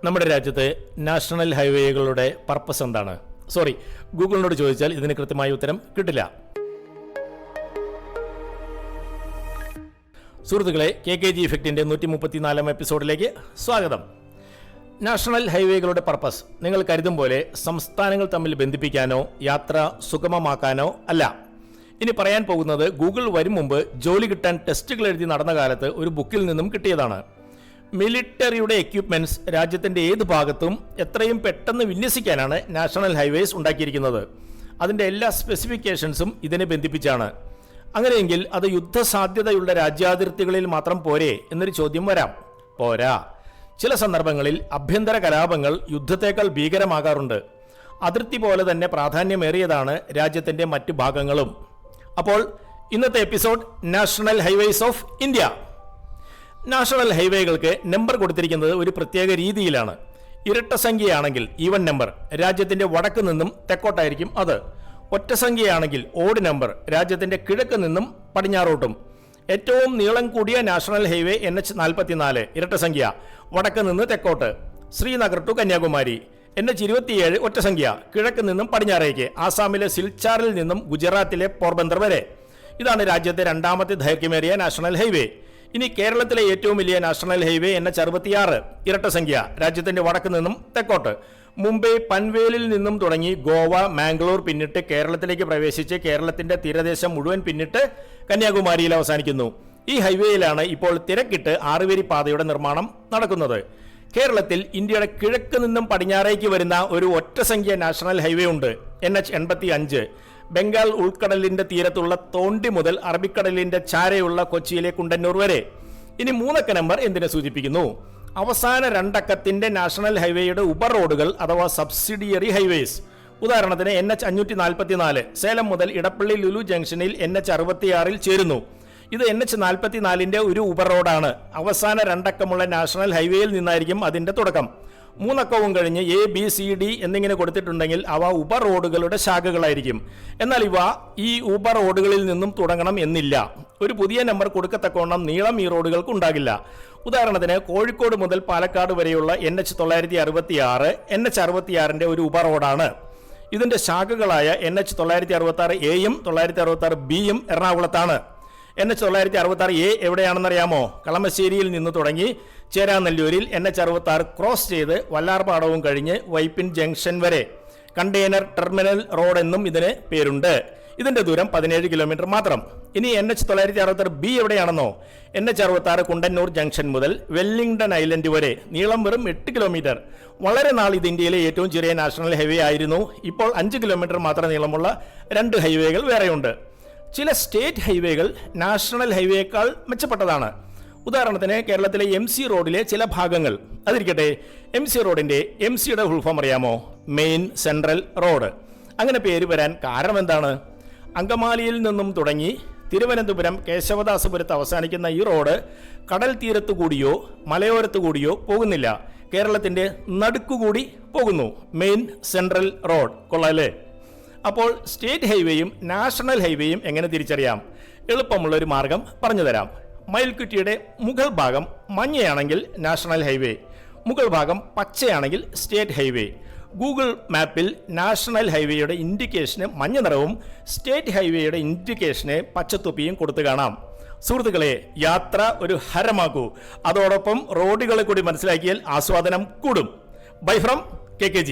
നമ്മുടെ രാജ്യത്തെ national ഹൈവേകളുടെ purpose എന്താണ്? സോറി, ഗൂഗിളിനോട് ചോദിച്ചാൽ ഇതിന് കൃത്യമായ ഉത്തരം കിട്ടില്ല. സുഹൃത്തുക്കളെ, KKG ഇഫക്റ്റിന്റെ 134 എപ്പിസോഡിലേക്ക് സ്വാഗതം. നാഷണൽ ഹൈവേകളുടെ പർപ്പസ് നിങ്ങൾ കരുതും പോലെ സംസ്ഥാനങ്ങൾ തമ്മിൽ ബന്ധിപ്പിക്കാനോ യാത്ര സുഗമമാക്കാനോ അല്ല. ഇനി പറയാൻ പോകുന്നത് ഗൂഗിൾ വരും മുമ്പ് ജോലി കിട്ടാൻ ടെസ്റ്റുകൾ എഴുതി നടന്ന കാലത്ത് ഒരു ബുക്കിൽ നിന്നും കിട്ടിയതാണ്. മിലിറ്ററിയുടെ എക്യുപ്മെന്റ്സ് രാജ്യത്തിന്റെ ഏത് ഭാഗത്തും എത്രയും പെട്ടെന്ന് വിന്യസിക്കാനാണ് നാഷണൽ ഹൈവേസ് ഉണ്ടാക്കിയിരിക്കുന്നത്. അതിന്റെ എല്ലാ സ്പെസിഫിക്കേഷൻസും ഇതിനെ ബന്ധിപ്പിച്ചാണ്. അങ്ങനെയെങ്കിൽ അത് യുദ്ധസാധ്യതയുള്ള രാജ്യാതിർത്തികളിൽ മാത്രം പോരെ എന്നൊരു ചോദ്യം വരാം. പോരാ. ചില സന്ദർഭങ്ങളിൽ ആഭ്യന്തര കലാപങ്ങൾ യുദ്ധത്തേക്കാൾ ഭീകരമാകാറുണ്ട്. അതിർത്തി പോലെ തന്നെ പ്രാധാന്യമേറിയതാണ് രാജ്യത്തിന്റെ മറ്റു ഭാഗങ്ങളും. അപ്പോൾ ഇന്നത്തെ episode national highways of India. National ഹൈവേകൾക്ക് നമ്പർ കൊടുത്തിരിക്കുന്നത് ഒരു പ്രത്യേക രീതിയിലാണ്. ഇരട്ട സംഖ്യയാണെങ്കിൽ ഈവൻ നമ്പർ രാജ്യത്തിന്റെ വടക്ക് നിന്നും തെക്കോട്ടായിരിക്കും അത്. ഒറ്റ സംഖ്യയാണെങ്കിൽ ഓഡ് നമ്പർ രാജ്യത്തിന്റെ കിഴക്ക് നിന്നും പടിഞ്ഞാറോട്ടും. ഏറ്റവും നീളം കൂടിയ നാഷണൽ ഹൈവേ NH44 ഇരട്ട സംഖ്യ, വടക്ക് നിന്ന് തെക്കോട്ട്, ശ്രീനഗർ ടു കന്യാകുമാരി. NH27 ഒറ്റ സംഖ്യ, കിഴക്ക് നിന്നും പടിഞ്ഞാറേക്ക്, ആസാമിലെ സിൽച്ചാറിൽ നിന്നും ഗുജറാത്തിലെ പോർബന്ദർ വരെ. ഇതാണ് രാജ്യത്തെ രണ്ടാമത്തെ ദൈർഘ്യമേറിയ നാഷണൽ ഹൈവേ. ഇനി കേരളത്തിലെ ഏറ്റവും വലിയ നാഷണൽ ഹൈവേ NH66 ഇരട്ട സംഖ്യ, രാജ്യത്തിന്റെ വടക്ക് നിന്നും തെക്കോട്ട്. മുംബൈ പൻവേലിൽ നിന്നും തുടങ്ങി ഗോവ, മാംഗ്ലൂർ പിന്നിട്ട് കേരളത്തിലേക്ക് പ്രവേശിച്ച് കേരളത്തിന്റെ തീരദേശം മുഴുവൻ പിന്നിട്ട് കന്യാകുമാരിയിൽ അവസാനിക്കുന്നു. ഈ ഹൈവേയിലാണ് ഇപ്പോൾ തിരക്കിട്ട് 6 പാതയുടെ നിർമ്മാണം നടക്കുന്നത്. കേരളത്തിൽ ഇന്ത്യയുടെ കിഴക്ക് നിന്നും പടിഞ്ഞാറേക്ക് വരുന്ന ഒരു ഒറ്റ സംഖ്യ നാഷണൽ ഹൈവേ ഉണ്ട്, NH85. ബംഗാൾ ഉൾക്കടലിന്റെ തീരത്തുള്ള തോണ്ടി മുതൽ അറബിക്കടലിന്റെ ചാരയുള്ള കൊച്ചിയിലെ കുണ്ടന്നൂർ വരെ. ഇനി 3 നമ്പർ എന്തിനെ സൂചിപ്പിക്കുന്നു? അവസാന 2 അക്കത്തിന്റെ നാഷണൽ ഹൈവേയുടെ ഉപ റോഡുകൾ അഥവാ സബ്സിഡിയറി ഹൈവേസ്. ഉദാഹരണത്തിന് NH544 സേലം മുതൽ ഇടപ്പള്ളി ലുലു ജംഗ്ഷനിൽ NH66 ചേരുന്നു. ഇത് NH44ന്റെ ഒരു ഉപ റോഡാണ്. അവസാന 2 അക്കമുള്ള നാഷണൽ ഹൈവേയിൽ നിന്നായിരിക്കും അതിന്റെ തുടക്കം. 3 അക്കവും കഴിഞ്ഞ് ABCD എന്നിങ്ങനെ കൊടുത്തിട്ടുണ്ടെങ്കിൽ അവ ഉപ റോഡുകളുടെ ശാഖകളായിരിക്കും. എന്നാൽ ഇവ ഈ ഉപ റോഡുകളിൽ നിന്നും തുടങ്ങണം എന്നില്ല. ഒരു പുതിയ നമ്പർ കൊടുക്കത്തക്കോണം നീളം ഈ റോഡുകൾക്ക് ഉണ്ടാകില്ല. ഉദാഹരണത്തിന് കോഴിക്കോട് മുതൽ പാലക്കാട് വരെയുള്ള NH966 NH66ന്റെ ഒരു ഉപ റോഡാണ്. ഇതിന്റെ ശാഖകളായ NH966Aയും 966Bയും എറണാകുളത്താണ്. NH966A എവിടെയാണെന്നറിയാമോ? കളമശ്ശേരിയിൽ നിന്ന് തുടങ്ങി ചേരാനെല്ലൂരിൽ NH66 ക്രോസ് ചെയ്ത് വല്ലാർപാടവും കഴിഞ്ഞ് വൈപ്പിൻ ജംഗ്ഷൻ വരെ. കണ്ടെയ്നർ ടെർമിനൽ റോഡ് എന്നും ഇതിന് പേരുണ്ട്. ഇതിന്റെ ദൂരം 17 കിലോമീറ്റർ മാത്രം. ഇനി NH966B എവിടെയാണെന്നോ? NH66 കുണ്ടന്നൂർ ജംഗ്ഷൻ മുതൽ വെല്ലിംഗ്ടൺ ഐലൻഡ് വരെ. നീളം വെറും 8 കിലോമീറ്റർ. വളരെ നാൾ ഇത് ഇന്ത്യയിലെ ഏറ്റവും ചെറിയ നാഷണൽ ഹൈവേ ആയിരുന്നു. ഇപ്പോൾ 5 കിലോമീറ്റർ മാത്രം നീളമുള്ള 2 ഹൈവേകൾ വേറെയുണ്ട്. ചില സ്റ്റേറ്റ് ഹൈവേകൾ നാഷണൽ ഹൈവേയേക്കാൾ മെച്ചപ്പെട്ടതാണ്. ഉദാഹരണത്തിന് കേരളത്തിലെ MC റോഡിലെ ചില ഭാഗങ്ങൾ. അതിരിക്കട്ടെ, MC റോഡിന്റെ MCയുടെ ഫുൾ ഫോം അറിയാമോ? Main central road. അങ്ങനെ പേര് വരാൻ കാരണം എന്താണ്? അങ്കമാലിയിൽ നിന്നും തുടങ്ങി തിരുവനന്തപുരം കേശവദാസപുരത്ത് അവസാനിക്കുന്ന ഈ റോഡ് കടൽ തീരത്തു കൂടിയോ മലയോരത്തു കൂടിയോ പോകുന്നില്ല, കേരളത്തിന്റെ നടുക്കുകൂടി പോകുന്നു. Main central road. കൊള്ളാല്ലേ? അപ്പോൾ സ്റ്റേറ്റ് ഹൈവേയും നാഷണൽ ഹൈവേയും എങ്ങനെ തിരിച്ചറിയാം? എളുപ്പമുള്ള ഒരു മാർഗം പറഞ്ഞു തരാം. മയിൽക്കുറ്റിയുടെ മുകൾ ഭാഗം മഞ്ഞയാണെങ്കിൽ നാഷണൽ ഹൈവേ, മുകൾ ഭാഗം പച്ചയാണെങ്കിൽ സ്റ്റേറ്റ് ഹൈവേ. ഗൂഗിൾ മാപ്പിൽ നാഷണൽ ഹൈവേയുടെ ഇൻഡിക്കേഷന് മഞ്ഞ നിറവും സ്റ്റേറ്റ് ഹൈവേയുടെ ഇൻഡിക്കേഷന് പച്ചത്തൊപ്പിയും കൊടുത്തു കാണാം. സുഹൃത്തുക്കളെ, യാത്ര ഒരു ഹരമാക്കൂ. അതോടൊപ്പം റോഡുകളെ കൂടി മനസ്സിലാക്കിയാൽ ആസ്വാദനം കൂടും. Bye from KKG.